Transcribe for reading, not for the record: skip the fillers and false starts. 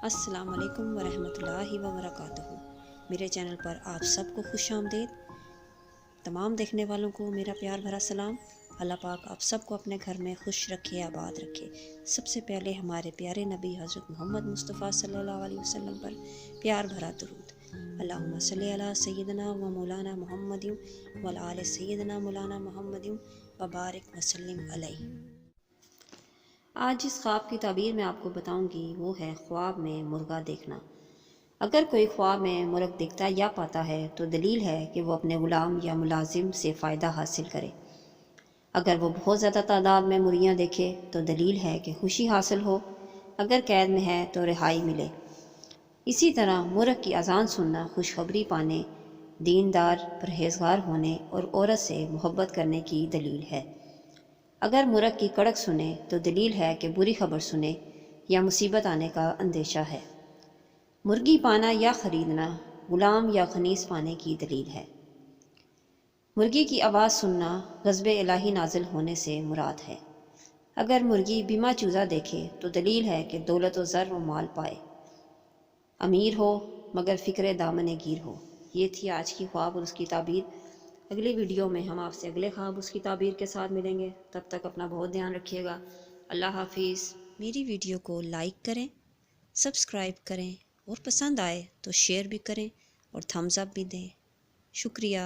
السلام علیکم ورحمۃ اللہ وبرکاتہ۔ میرے چینل پر آپ سب کو خوش آمدید۔ تمام دیکھنے والوں کو میرا پیار بھرا سلام۔ اللہ پاک آپ سب کو اپنے گھر میں خوش رکھے، آباد رکھے۔ سب سے پہلے ہمارے پیارے نبی حضرت محمد مصطفیٰ صلی اللہ علیہ وسلم پر پیار بھرا درود۔ اللہم صلی علی سیدنا و مولانا محمد وعلی آل سیدنا مولانا محمد وبارک وسلم علیہ۔ آج جس خواب کی تعبیر میں آپ کو بتاؤں گی وہ ہے خواب میں مرغا دیکھنا۔ اگر کوئی خواب میں مرغ دیکھتا یا پاتا ہے تو دلیل ہے کہ وہ اپنے غلام یا ملازم سے فائدہ حاصل کرے۔ اگر وہ بہت زیادہ تعداد میں مرغیاں دیکھے تو دلیل ہے کہ خوشی حاصل ہو۔ اگر قید میں ہے تو رہائی ملے۔ اسی طرح مرغ کی اذان سننا خوشخبری پانے، دیندار پرہیزگار ہونے اور عورت سے محبت کرنے کی دلیل ہے۔ اگر مرغ کی کڑک سنے تو دلیل ہے کہ بری خبر سنے یا مصیبت آنے کا اندیشہ ہے۔ مرغی پانا یا خریدنا غلام یا خنیس پانے کی دلیل ہے۔ مرغی کی آواز سننا غضب الہی نازل ہونے سے مراد ہے۔ اگر مرغی بیمہ چوزہ دیکھے تو دلیل ہے کہ دولت و زر و مال پائے، امیر ہو مگر فکر دامن گیر ہو۔ یہ تھی آج کی خواب اور اس کی تعبیر۔ اگلی ویڈیو میں ہم آپ سے اگلے خواب اس کی تعبیر کے ساتھ ملیں گے۔ تب تک اپنا بہت دھیان رکھیے گا۔ اللہ حافظ۔ میری ویڈیو کو لائک کریں، سبسکرائب کریں اور پسند آئے تو شیئر بھی کریں اور تھمز اپ بھی دیں۔ شکریہ۔